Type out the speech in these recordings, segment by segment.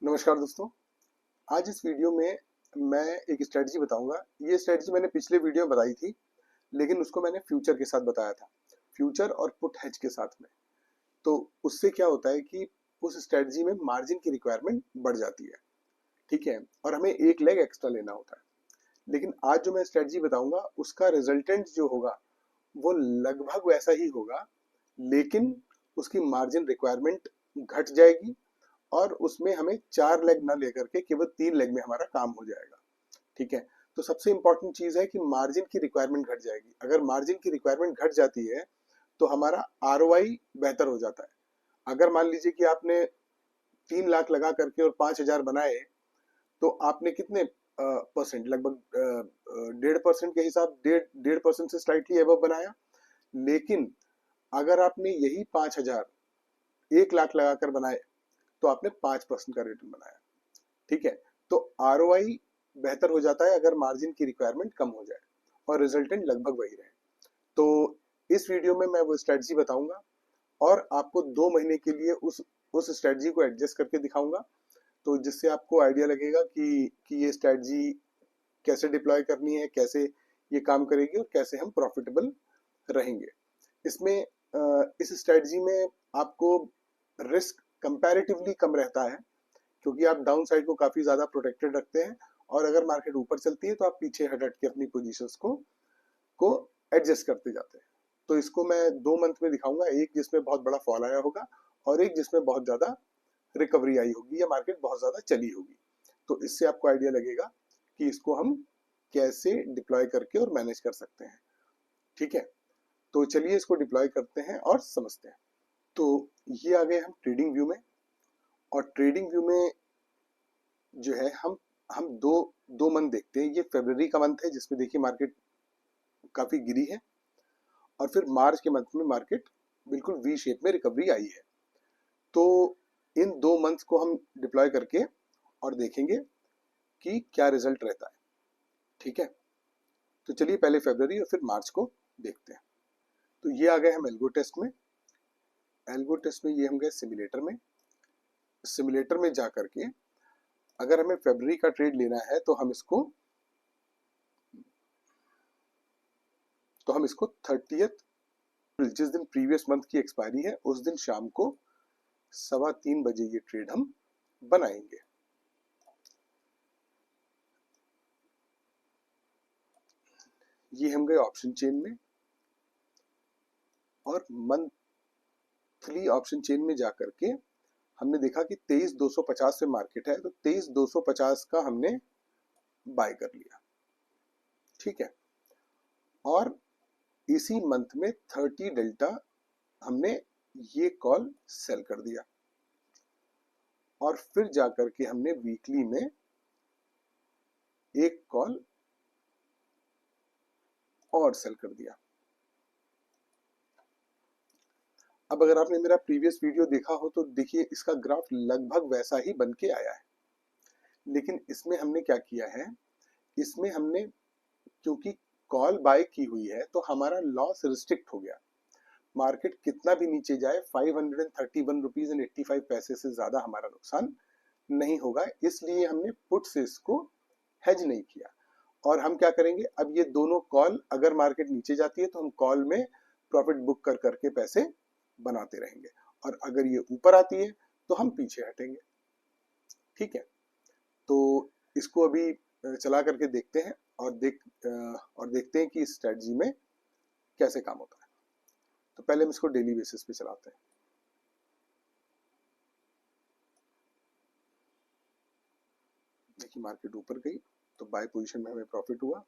नमस्कार दोस्तों। आज इस वीडियो में मैं एक स्ट्रेटजी बताऊंगा। ये स्ट्रेटजी मैंने पिछले वीडियो में बताई थी, लेकिन उसको मैंने फ्यूचर के साथ बताया था, फ्यूचर और पुट हेज के साथ में। तो उससे क्या होता है कि उस स्ट्रेटजी में मार्जिन की रिक्वायरमेंट बढ़ जाती है, ठीक है, और हमें एक लेग एक्स्ट्रा लेना होता है। लेकिन आज जो मैं स्ट्रेटजी बताऊंगा उसका रिजल्टेंट जो होगा वो लगभग वैसा ही होगा, लेकिन उसकी मार्जिन रिक्वायरमेंट घट जाएगी और उसमें हमें 4 लेग ना लेकर के केवल 3 लेग में हमारा काम हो जाएगा, ठीक है। तो सबसे इंपॉर्टेंट चीज है कि मार्जिन की रिक्वायरमेंट घट जाएगी। अगर मार्जिन की रिक्वायरमेंट घट जाती है तो हमारा आरओआई बेहतर हो जाता है। अगर मान लीजिए कि आपने 3 लाख लगा करके और 5 हजार बनाए, तो आपने कितने परसेंट, लगभग 1.5% के हिसाब, 1.5% से स्लाइटली एबव बनाया। लेकिन अगर आपने यही 5 हजार 1 लाख लगाकर बनाए तो आपने 5% का रिटर्न बनाया, ठीक है। तो आरओआई बेहतर हो जाता है अगर मार्जिन की रिक्वायरमेंट कम हो जाए और रिजल्टेंट लगभग वही रहे। तो इस वीडियो में मैं वो स्ट्रेटजी बताऊंगा और आपको 2 महीने के लिए उस स्ट्रेटजी को एडजस्ट करके दिखाऊंगा, तो जिससे आपको आइडिया लगेगा कि ये स्ट्रेटजी कैसे डिप्लॉय करनी है, कैसे ये काम करेगी और कैसे हम प्रॉफिटेबल रहेंगे इसमें। इस स्ट्रेटजी में आपको रिस्क कंपैरेटिवली कम रहता है, क्योंकि आप डाउन साइड को काफी ज्यादा प्रोटेक्टेड रखते हैं और अगर मार्केट ऊपर चलती है तो आप पीछे हट हट के अपनी पोजीशंस को एडजस्ट करते जाते हैं। तो इसको मैं 2 मंथ में दिखाऊंगा, एक जिसमें बहुत बड़ा फॉल आया होगा और एक जिसमें बहुत ज्यादा रिकवरी आई होगी या मार्केट बहुत ज्यादा चली होगी। तो इससे आपको आइडिया लगेगा कि इसको हम कैसे डिप्लॉय करके और मैनेज कर सकते हैं, ठीक है। तो चलिए इसको डिप्लॉय करते हैं और समझते हैं। तो ये आ गए हम ट्रेडिंग व्यू में, और ट्रेडिंग व्यू में जो है हम दो दो मंथ देखते हैं। ये फरवरी का मंथ है जिसमें देखिए मार्केट काफी गिरी है, और फिर मार्च के मंथ में मार्केट बिल्कुल वी शेप में रिकवरी आई है। तो इन 2 मंथ्स को हम डिप्लॉय करके और देखेंगे कि क्या रिजल्ट रहता है, ठीक है। तो चलिए पहले फरवरी और फिर मार्च को देखते हैं। तो ये आ गए हम एल्गो टेस्ट में। एल्गो टेस्ट में ये हम गए सिमुलेटर में। सिमुलेटर में जा करके अगर हमें फरवरी का ट्रेड लेना है तो हम इसको 30th, जिस दिन प्रीवियस मंथ की एक्सपायरी है उस दिन शाम को 3:15 बजे ये ट्रेड हम बनाएंगे। ये हम गए ऑप्शन चेन में, और मंथली ऑप्शन चेन में जाकर के हमने देखा कि 23,250 पे मार्केट है, तो 23,250 का हमने बाय कर लिया, ठीक है। और इसी मंथ में 30 डेल्टा हमने ये कॉल सेल कर दिया, और फिर जाकर के हमने वीकली में एक कॉल और सेल कर दिया। अब अगर आपने मेरा प्रीवियस वीडियो देखा हो तो देखिए इसका ग्राफ लगभग वैसा ही बन के आया है। लेकिन इसमें हमने क्या किया है, इसमें हमने क्योंकि कॉल बाय की हुई है तो हमारा लॉस रिस्ट्रिक्ट हो गया। मार्केट कितना भी नीचे जाए 531 रुपीज एंड 85 पैसे से ज्यादा हमारा नुकसान नहीं होगा, इसलिए हमने पुट से इसको हेज नहीं किया। और हम क्या करेंगे, अब ये दोनों कॉल अगर मार्केट नीचे जाती है तो हम कॉल में प्रॉफिट बुक कर करके पैसे बनाते रहेंगे, और अगर ये ऊपर आती है तो हम पीछे हटेंगे, ठीक है। तो इसको अभी चला करके देखते हैं और देखते हैं कि इस स्ट्रेटजी में कैसे काम होता है। तो पहले हम इसको डेली बेसिस पे चलाते हैं। देखिए मार्केट ऊपर गई तो बाय पोजीशन में हमें प्रॉफिट हुआ,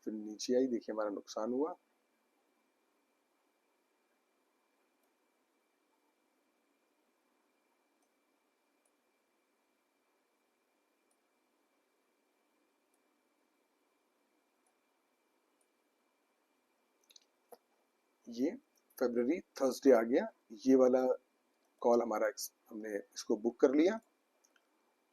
फिर नीचे आई, देखिए हमारा नुकसान हुआ। ये फरवरी थर्सडे आ गया, ये वाला कॉल हमारा हमने इसको बुक कर लिया,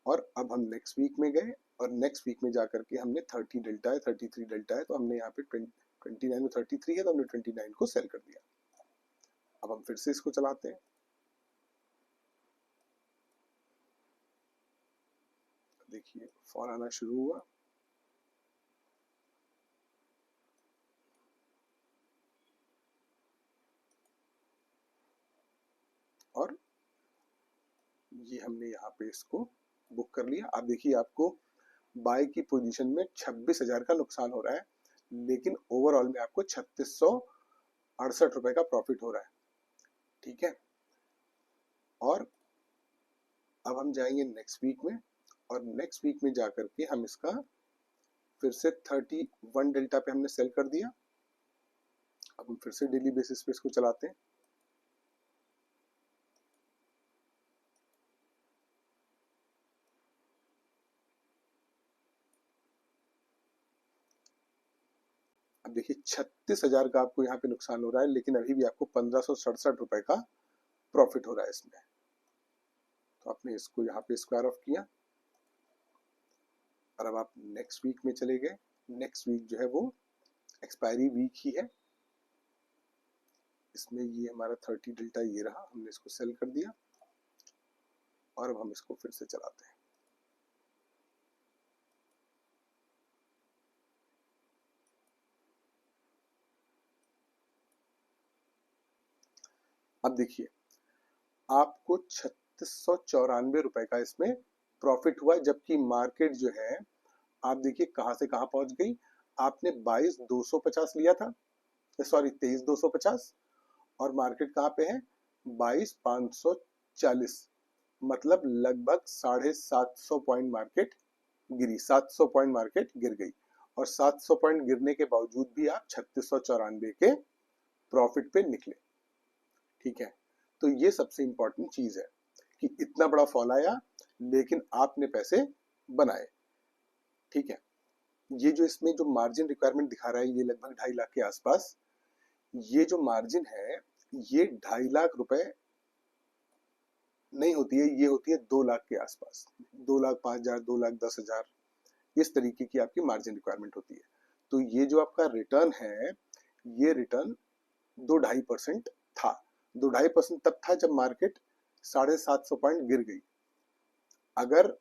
और अब हम नेक्स्ट वीक में गए, और नेक्स्ट वीक में जाकर के हमने 30 डेल्टा है, 33 डेल्टा है, तो हमने यहाँ पे 29 में 33 है तो हमने 29 को सेल कर दिया। अब हम फिर से इसको चलाते हैं। देखिए फॉल आना शुरू हुआ, और ये हमने यहाँ पे इसको बुक कर लिया। अब देखिए आपको बाय की पोजीशन में 26,000 का नुकसान हो रहा है, लेकिन ओवरऑल में आपको 3668 रुपए का प्रॉफिट हो रहा है। ठीक है, और अब हम जाएंगे नेक्स्ट वीक में, और नेक्स्ट वीक में जाकर के हम इसका फिर से 31 डेल्टा पे हमने सेल कर दिया। अब हम फिर से डेली बेसिस पे इसको चलाते हैं। अब देखिए 36,000 का आपको यहाँ पे नुकसान हो रहा है, लेकिन अभी भी आपको 1567 रुपए का प्रॉफिट हो रहा है इसमें। तो आपने इसको यहाँ पे स्क्वायर ऑफ किया, और अब आप नेक्स्ट वीक में चले गए। नेक्स्ट वीक जो है वो एक्सपायरी वीक ही है। इसमें ये हमारा 30 डेल्टा ये रहा, हमने इसको सेल कर दिया, और अब हम इसको फिर से चलाते हैं। अब देखिए आपको 3694 रुपए का इसमें प्रॉफिट हुआ, जबकि मार्केट जो है आप देखिए कहां से कहां पहुंच गई। आपने 22,250 लिया था, सॉरी 23,250, और मार्केट कहां पे है 22,540, मतलब लगभग 750 पॉइंट मार्केट गिरी, 700 पॉइंट मार्केट गिर गई, और 700 पॉइंट गिरने के बावजूद भी आप 3694 के प्रॉफिट पे निकले। ठीक है, तो ये सबसे इंपॉर्टेंट चीज है कि इतना बड़ा फॉल आया लेकिन आपने पैसे बनाए। ठीक है, ये जो इसमें जो मार्जिन रिक्वायरमेंट दिखा रहा है ये लगभग 2.5 लाख के आसपास, ये जो मार्जिन है ये 2.5 लाख रुपए नहीं होती है, ये होती है 2 लाख के आसपास, 2,05,000, 2,10,000, इस तरीके की आपकी मार्जिन रिक्वायरमेंट होती है। तो ये जो आपका रिटर्न है, ये रिटर्न 2-2.5% था। 2-2.5% तब था जब मार्केट 750 पॉइंट गिर गई। अगर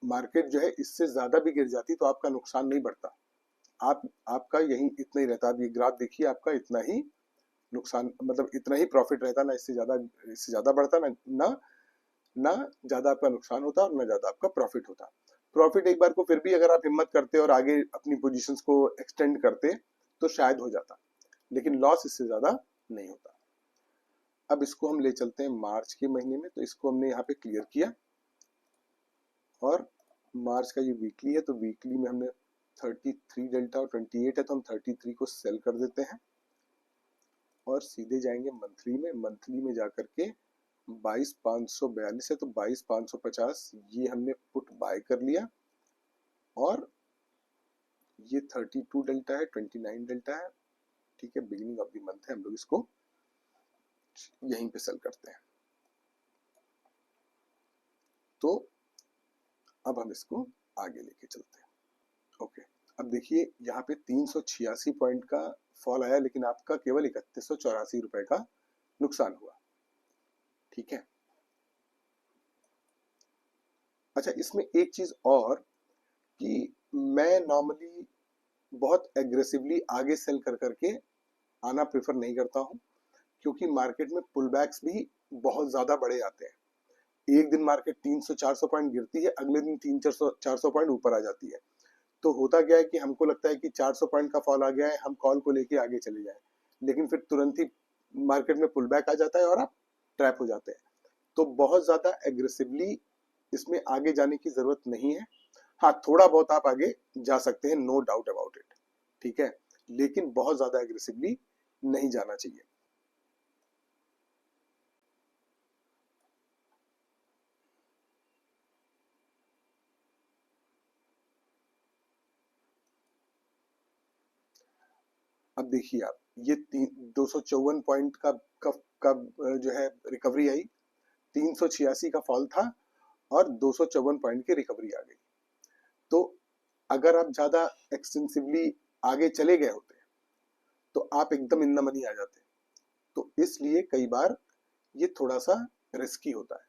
मार्केट जो है इससे ज्यादा भी गिर जाती तो आपका नुकसान नहीं बढ़ता, आपका यही इतना ही रहता। आप ये ग्राफ देखिए, आपका इतना ही नुकसान, मतलब इतना ही प्रॉफिट रहता, ना इससे ज्यादा बढ़ता, ना ज्यादा आपका नुकसान होता और ना ज्यादा आपका प्रॉफिट होता। प्रॉफिट एक बार को फिर भी अगर आप हिम्मत करते और आगे अपनी पोजीशंस को एक्सटेंड करते तो शायद हो जाता, लेकिन लॉस इससे ज्यादा नहीं होता। अब इसको हम ले चलते हैं मार्च के महीने में, तो इसको हमने यहाँ पे क्लियर किया, और मार्च का ये वीकली है, तो वीकली में हमने 33 डेल्टा और 28 है, तो हम 33 को सेल कर देते हैं, और सीधे जाएंगे मंथली में। मंथली में जाकर के 22,542 है, तो 22,550 ये हमने पुट बाय कर लिया, और ये 32 डेल्टा है, 29 डेल्टा है। ठीक है, बिगिनिंग ऑफ द मंथ है, हम लोग इसको यहीं पे सेल करते हैं। तो अब हम इसको आगे लेके चलते हैं। ओके, अब देखिए यहाँ पे 386 पॉइंट का फॉल आया, लेकिन आपका केवल 3184 रुपए का नुकसान हुआ। ठीक है, अच्छा इसमें एक चीज और, कि मैं नॉर्मली बहुत एग्रेसिवली आगे सेल कर करके आना प्रेफर नहीं करता हूं, क्योंकि मार्केट में पुल बैक्स भी बहुत ज्यादा बड़े आते हैं। एक दिन मार्केट 300-400 पॉइंट गिरती है, अगले दिन 300-400 पॉइंट ऊपर आ जाती है। तो होता क्या है कि हमको लगता है कि 400 पॉइंट का फॉल आ गया है, हम कॉल को लेके आगे चले जाएं, लेकिन फिर तुरंत ही मार्केट में पुल बैक आ जाता है और आप ट्रैप हो जाते हैं। तो बहुत ज्यादा एग्रेसिवली इसमें आगे जाने की जरूरत नहीं है। हाँ, थोड़ा बहुत आप आगे जा सकते हैं, नो डाउट अबाउट इट। ठीक है, लेकिन बहुत ज्यादा एग्रेसिवली नहीं जाना चाहिए। अब देखिए आप, ये 254 पॉइंट का जो है रिकवरी आई, 386 का फॉल था, और 254 पॉइंट की रिकवरी आ गई। तो अगर आप ज्यादा एक्सटेंसिवली आगे चले गए होते तो आप एकदम इन द मनी आ जाते। तो इसलिए कई बार ये थोड़ा सा रिस्की होता है।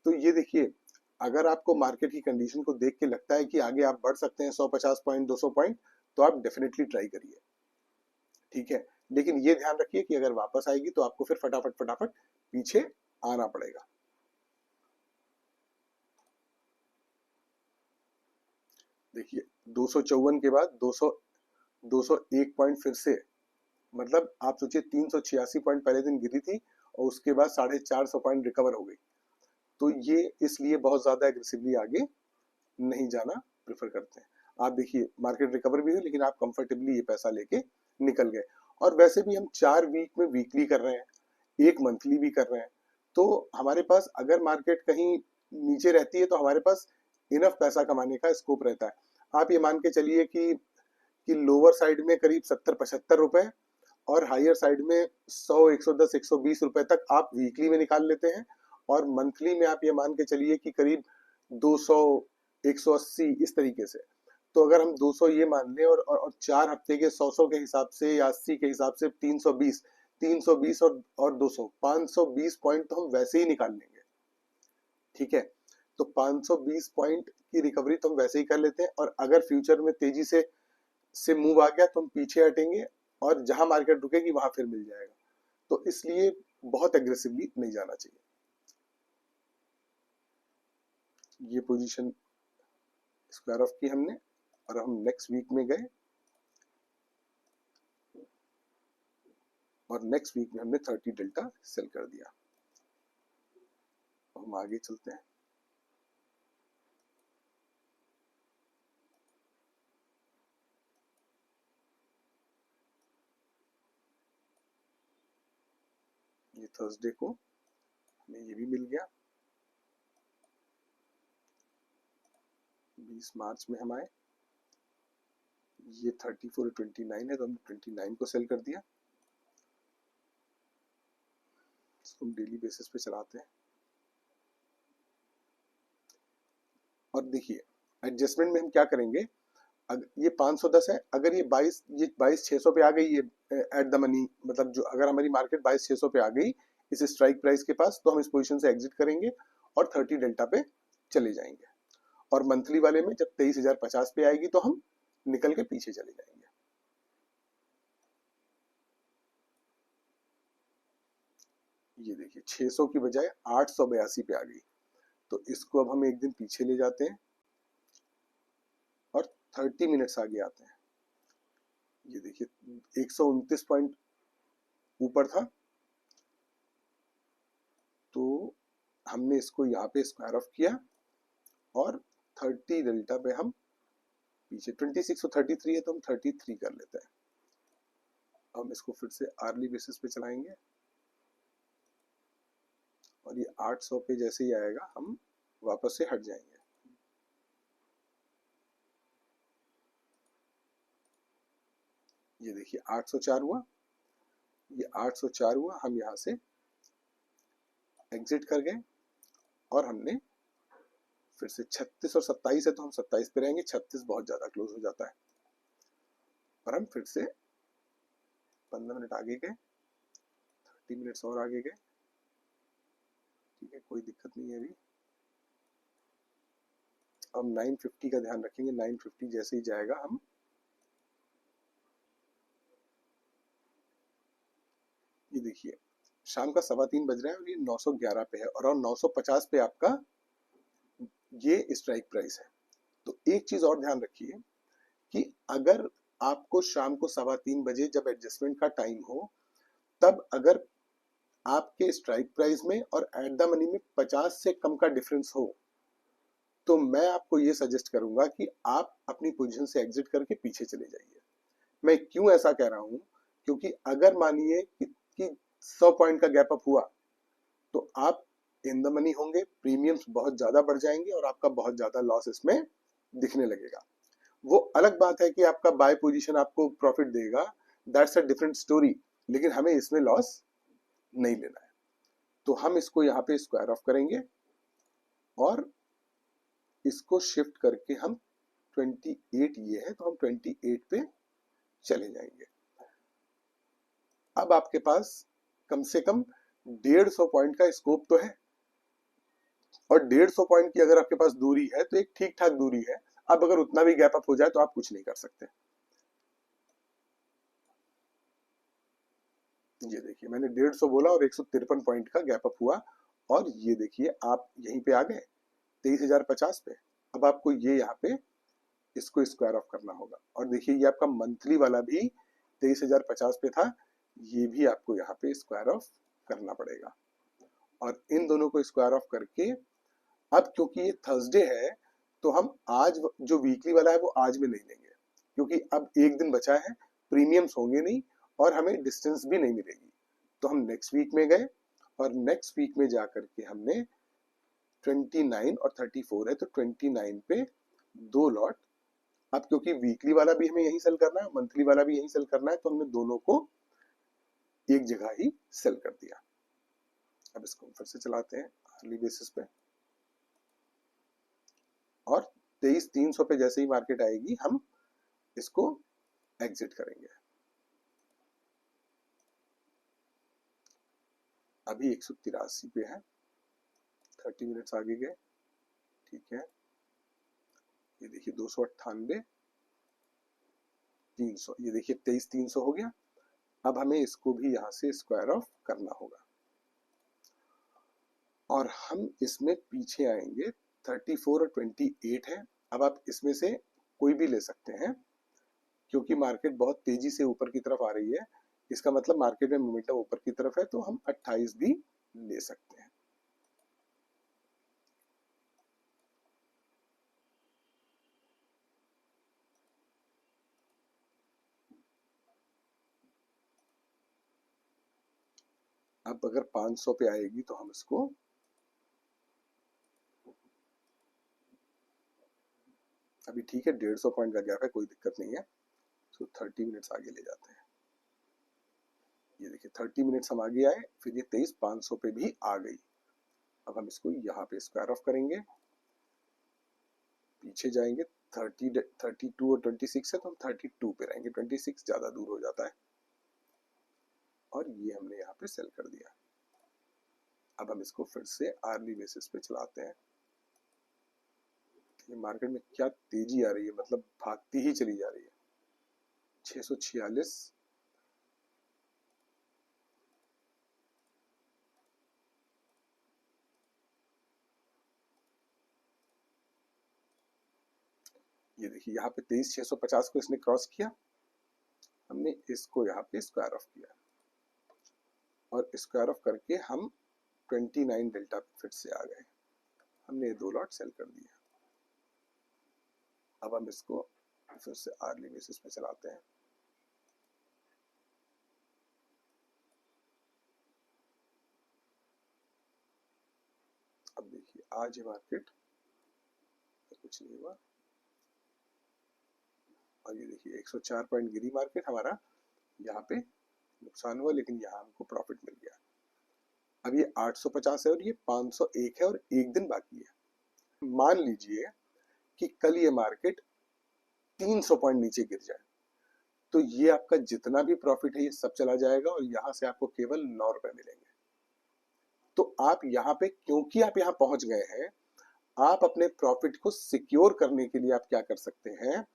तो ये देखिए, अगर आपको मार्केट की कंडीशन को देख के लगता है कि आगे आप बढ़ सकते हैं 150 पॉइंट 200 पॉइंट, तो आप डेफिनेटली ट्राई करिए, ठीक है। लेकिन ये ध्यान रखिए कि अगर वापस आएगी तो आपको फिर फटाफट फटाफट पीछे आना पड़ेगा। देखिए 254 के बाद 201 पॉइंट फिर से, मतलब आप सोचिए 386 पॉइंट पहले दिन गिरी थी और उसके बाद 450 पॉइंट रिकवर हो गई। तो ये इसलिए बहुत ज्यादा एग्रेसिवली आगे नहीं जाना प्रेफर करते हैं। आप देखिए मार्केट रिकवर भी हुई लेकिन आप कंफर्टेबली ये पैसा लेके निकल गए। और वैसे भी हम 4 वीक में वीकली कर रहे हैं, एक मंथली भी कर रहे हैं, तो हमारे पास अगर मार्केट कहीं नीचे रहती है तो हमारे पास इनफ पैसा कमाने का स्कोप रहता है। आप ये मान के चलिए कि लोअर साइड में करीब 70-75 रुपए और हायर साइड में 100, 110, 120 रुपए तक आप वीकली में निकाल लेते हैं, और मंथली में आप ये मान के चलिए कि करीब 200, 180 इस तरीके से। तो अगर हम 200 ये मान लें और 4 हफ्ते के 100 के हिसाब से या 80 के हिसाब से 320 और 200 520 पॉइंट तो हम वैसे ही निकाल लेंगे, ठीक है। तो 520 पॉइंट की रिकवरी तो हम वैसे ही कर लेते हैं, और अगर फ्यूचर में तेजी से मूव आ गया तो हम पीछे हटेंगे और जहां मार्केट रुकेगी वहां फिर मिल जाएगा। तो इसलिए बहुत एग्रेसिवली नहीं जाना चाहिए। ये पोजीशन स्क्वायर ऑफ की हमने, और हम नेक्स्ट वीक में गए और नेक्स्ट वीक में हमने 30 डेल्टा सेल कर दिया। हम आगे चलते हैं। ये थर्सडे को हमें ये भी मिल गया। 20 मार्च में हम आए, ये 34-29 है तो हमने 29 को सेल कर दिया। इसको हम डेली बेसिस पे चलाते हैं और देखिए एडजस्टमेंट में हम क्या करेंगे। ये 510 है, अगर ये 22,600 पे आ गई, ये एट द मनी, मतलब जो अगर हमारी मार्केट 22,600 पे आ गई इस स्ट्राइक प्राइस के पास, तो हम इस पोजीशन से एग्जिट करेंगे और 30 डेल्टा पे चले जाएंगे। और मंथली वाले में जब 23,050 पे आएगी तो हम निकल के पीछे चले जाएंगे। ये देखिए 600 की बजाय 882 पे आ गई, तो इसको अब हम एक दिन पीछे ले जाते हैं और 30 मिनट्स आगे आते हैं। ये देखिए 129 पॉइंट ऊपर था, तो हमने इसको यहाँ पे स्क्वायर ऑफ किया और 30 डेल्टा पे हम पीछे, 26 और 33 है तो हम 33 कर लेते हैं। हम इसको फिर से आर्ली बेसिस पे चलाएंगे और ये 800 पे जैसे ही आएगा हम वापस से हट जाएंगे। ये देखिए 804 हुआ, ये 804 हुआ, हम यहाँ से एग्जिट कर गए और हमने फिर से 36 और 27 है तो हम 27 पे रहेंगे, 36 बहुत ज्यादा क्लोज हो जाता है, और हम फिर से 15 मिनट आगे गए, 30 मिनट्स और आगे गए, ठीक है, कोई दिक्कत नहीं है अभी। हम 950 का ध्यान रखेंगे, 950 जैसे ही जाएगा हम ये देखिए शाम का 3:15 बज रहा है और ये 911 पे है और 950 पे आपका ये स्ट्राइक प्राइस है। तो एक चीज और ध्यान रखिए कि अगर आपको शाम को 3:15 बजे जब एडजस्टमेंट का टाइम हो, तब अगर आपके स्ट्राइक प्राइस में और एट द मनी में 50 से कम का डिफरेंस हो, तो मैं आपको ये सजेस्ट करूंगा कि आप अपनी पोजीशन से एग्जिट करके पीछे चले जाइए। मैं क्यों ऐसा कह रहा हूं, क्योंकि अगर मानिए कि 100 पॉइंट का गैप अप हुआ तो आप इन द मनी होंगे, प्रीमियम्स बहुत ज्यादा बढ़ जाएंगे और आपका बहुत ज्यादा लॉस इसमें दिखने लगेगा। वो अलग बात है कि आपका बाय पोजीशन आपको प्रॉफिट देगा, दैट्स अ डिफरेंट स्टोरी, लेकिन हमें इसमें लॉस नहीं लेना है। तो हम इसको यहाँ पे स्क्वायर ऑफ करेंगे और इसको शिफ्ट करके हम 28 ये है तो हम 28 पे चले जाएंगे। अब आपके पास कम से कम 150 पॉइंट का स्कोप तो है, और 150 पॉइंट की अगर आपके पास दूरी है तो एक ठीक ठाक दूरी है। अब अगर उतना भी गैप अप हो जाए तो आप कुछ नहीं कर सकते। ये देखिए मैंने 150 बोला और 153 पॉइंट का गैप अप हुआ, और ये देखिए आप यहीं पे आ गए 23,050 पे। अब आपको ये यहाँ पे इसको स्क्वायर ऑफ करना होगा, और देखिए ये आपका मंथली वाला भी 23,050 पे था, ये भी आपको यहाँ पे स्क्वायर ऑफ करना पड़ेगा। और इन दोनों को स्क्वायर ऑफ करके, अब क्योंकि ये थर्सडे है तो हम आज जो वीकली वाला है वो आज में नहीं लेंगे, क्योंकि अब एक दिन बचा है, प्रीमियम्स होंगे नहीं और हमें डिस्टेंस भी नहीं मिलेगी। तो हम नेक्स्ट वीक में गए, और नेक्स्ट वीक में जाकर के हमने 29 और 34 है तो 29 पे 2 लॉट। अब क्योंकि वीकली वाला भी हमें यही सेल करना है, मंथली वाला भी यही सेल करना है, तो हमने दोनों को एक जगह ही सेल कर दिया। अब इसको फिर से चलाते हैं अर्ली बेसिस पे, और 23,300 पे जैसे ही मार्केट आएगी हम इसको एग्जिट करेंगे। अभी 183 पे है, 30 मिनट्स आगे गए, ठीक है। ये देखिए 298, 300, ये देखिए 23,300 हो गया। अब हमें इसको भी यहाँ से स्क्वायर ऑफ करना होगा, और हम इसमें पीछे आएंगे 34 और 28 है। अब आप इसमें से कोई भी ले सकते हैं, क्योंकि मार्केट बहुत तेजी से ऊपर की तरफ आ रही है, इसका मतलब मार्केट में मोमेंटम ऊपर की तरफ है, तो हम 28 भी ले सकते हैं। अब अगर 500 पे आएगी तो हम इसको अभी ठीक है 150 पॉइंट का गैप है, कोई दिक्कत नहीं है, तो 30 मिनट्स आगे ले जाते हैं। ये देखिए 30 मिनट्स हम आगे आए, फिर ये 23,500 पे भी आ गई। अब हम इसको यहाँ पे स्क्वायर ऑफ करेंगे, पीछे जाएंगे 30, 32 और 26 है तो हम 32 पे रहेंगे, 26 ज्यादा दूर हो जाता है, और ये हमने यहाँ पे सेल कर दिया। अब हम इसको फिर से आर्ली बेसिस पे चलाते हैं। ये मार्केट में क्या तेजी आ रही है, मतलब भागती ही चली जा रही है। 646, ये देखिए यहाँ पे 23,650 को इसने क्रॉस किया, हमने इसको यहाँ पे स्क्वायर ऑफ किया, और स्क्वायर ऑफ करके हम 29 डेल्टा पे फिर से आ गए, हमने ये 2 लॉट सेल कर दिया। अब हम इसको फिर से आर्ली बेसिस पे चलाते हैं। अब देखिए आज ये मार्केट कुछ नहीं हुआ, और ये देखिए 104 पॉइंट गिरी मार्केट, हमारा यहाँ पे नुकसान हुआ, लेकिन यहाँ हमको प्रॉफिट मिल गया। अब ये 850 है और ये 501 है, और एक दिन बाकी है। मान लीजिए कि कल ये मार्केट 300 पॉइंट नीचे गिर जाए, तो ये आपका जितना भी प्रॉफिट है ये सब चला जाएगा, और यहाँ से आपको केवल 9 रुपए मिलेंगे। तो आप यहाँ पे, क्योंकि आप यहाँ पहुंच गए हैं, आप अपने प्रॉफिट को सिक्योर करने के लिए आप क्या कर सकते हैं,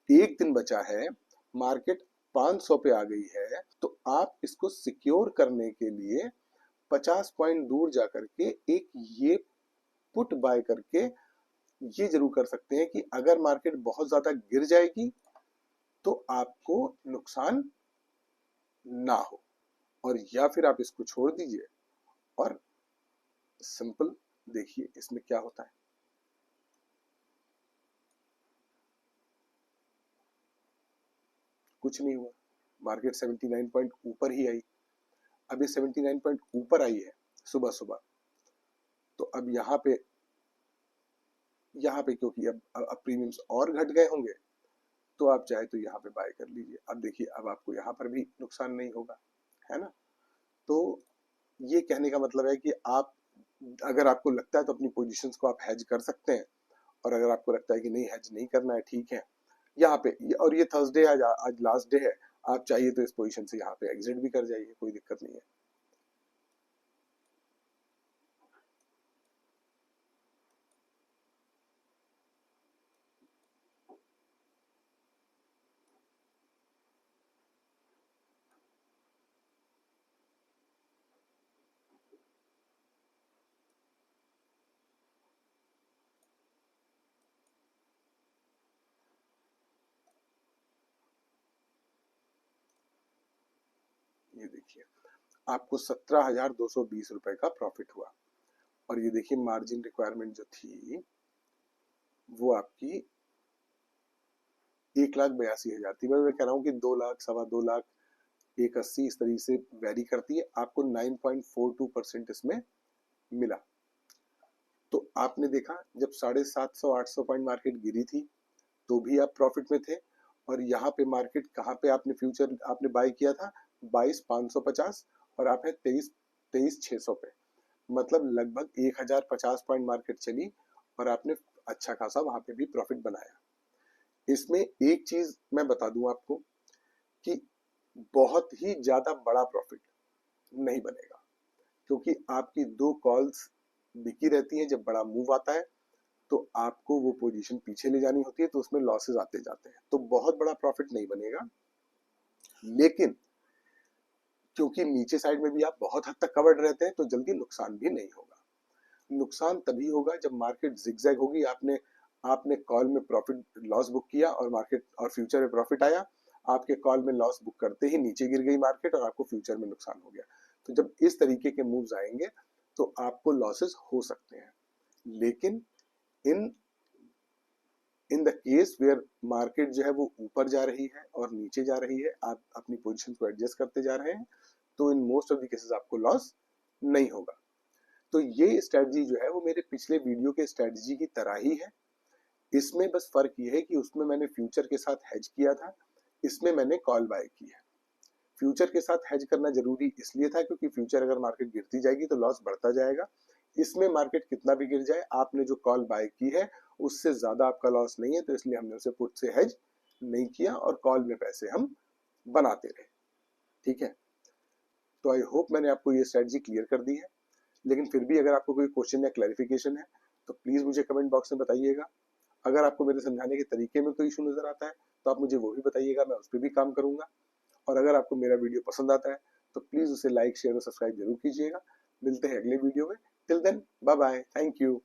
एक दिन बचा है, मार्केट 500 पे आ गई है, तो आप इसको सिक्योर करने के लिए 50 पॉइंट दूर जाकर के एक ये पुट बाय करके ये जरूर कर सकते हैं कि अगर मार्केट बहुत ज्यादा गिर जाएगी तो आपको नुकसान ना हो, और या फिर आप इसको छोड़ दीजिए। और सिंपल देखिए इसमें क्या होता है, कुछ नहीं हुआ, मार्केट 79 पॉइंट ऊपर ही आई। अब ये 79 पॉइंट ऊपर आई है सुबह सुबह, तो अब यहाँ पे क्योंकि अब प्रीमियम्स और घट गए होंगे, तो आप चाहे तो यहाँ पे बाय कर लीजिए। अब देखिए अब आपको यहाँ पर भी नुकसान नहीं होगा, है ना। तो ये कहने का मतलब है कि आप, अगर आपको लगता है तो अपनी पोजीशंस को आप हेज कर सकते हैं, और अगर आपको लगता है कि नहीं हेज नहीं करना है, ठीक है, यहाँ पे और ये थर्सडे आज लास्ट डे है, आप चाहिए तो इस पोजीशन से यहाँ पे एग्जिट भी कर जाइए, कोई दिक्कत नहीं है। आपको 17,220 रुपए का प्रॉफिट हुआ। और ये देखिए मार्जिन रिक्वायरमेंट जो थी वो आपकी 1,82,000 थी। मैं कह रहा हूँ कि 2 लाख, सवा 2 लाख, 1,80 इस तरीके से वेरी करती है। आपको 9.42% इसमें मिला। तो आपने देखा जब 750-800 पॉइंट मार्केट गिरी थी तो भी आप प्रॉफिट में थे, और यहाँ पे मार्केट कहाँ पे आपने फ्यूचर आपने बाय किया था 22,550, और आप है 23,600 पे। मतलब लगभग 1,050 पॉइंट मार्केट चली और आपने अच्छा खासा वहां पे भी प्रॉफिट बनाया। इसमें एक चीज मैं बता दूं आपको कि बहुत ही ज्यादा बड़ा प्रॉफिट नहीं बनेगा, क्योंकि आपकी 2 कॉल्स बिकी रहती हैं। जब बड़ा मूव आता है तो आपको वो पोजीशन पीछे ले जानी होती है, तो उसमें लॉसेस आते जाते हैं, तो बहुत बड़ा प्रॉफिट नहीं बनेगा। लेकिन क्योंकि नीचे साइड में भी आप बहुत हद तक कवर्ड रहते हैं तो जल्दी नुकसान भी नहीं होगा। नुकसान तभी होगा जब मार्केट जिगजैग होगी, आपने आपने कॉल में प्रॉफिट लॉस बुक किया और मार्केट और फ्यूचर में प्रॉफिट आया, आपके कॉल में लॉस बुक करते ही नीचे गिर गई मार्केट और आपको फ्यूचर में नुकसान हो गया। तो जब इस तरीके के मूव्स आएंगे तो आपको लॉसेस हो सकते हैं। लेकिन in in the case where market जो है वो ऊपर जा रही है और नीचे जा रही है, आप अपनी पोजीशन को एडजस्ट करते जा रहे हैं, तो in most of the cases आपको लॉस नहीं होगा। तो ये स्ट्रेटजी जो है वो मेरे पिछले वीडियो के स्ट्रेटजी की तरह ही है। इसमें बस फर्क ये है कि उसमें मैंने फ्यूचर के साथ हेज किया था, इसमें मैंने कॉल बाय की है। फ्यूचर के साथ हेज करना जरूरी इसलिए था क्योंकि फ्यूचर अगर मार्केट गिरती जाएगी तो लॉस बढ़ता जाएगा। इसमें मार्केट कितना भी गिर जाए, आपने जो कॉल बाय की है उससे ज्यादा आपका लॉस नहीं है, तो इसलिए हमने उसे पुट से हेज नहीं किया और कॉल में पैसे हम बनाते रहे। ठीक है, तो आई होप मैंने आपको ये स्ट्रेटजी क्लियर कर दी है। लेकिन फिर भी अगर आपको कोई क्वेश्चन या क्लैरिफिकेशन है तो प्लीज मुझे कमेंट बॉक्स में बताइएगा। अगर आपको मेरे समझाने के तरीके में कोई इशू नजर आता है तो आप मुझे वो भी बताइएगा, मैं उस पर भी काम करूंगा। और अगर आपको मेरा वीडियो पसंद आता है तो प्लीज उसे लाइक, शेयर और सब्सक्राइब जरूर कीजिएगा। मिलते हैं अगले वीडियो में। Till then bye bye, thank you.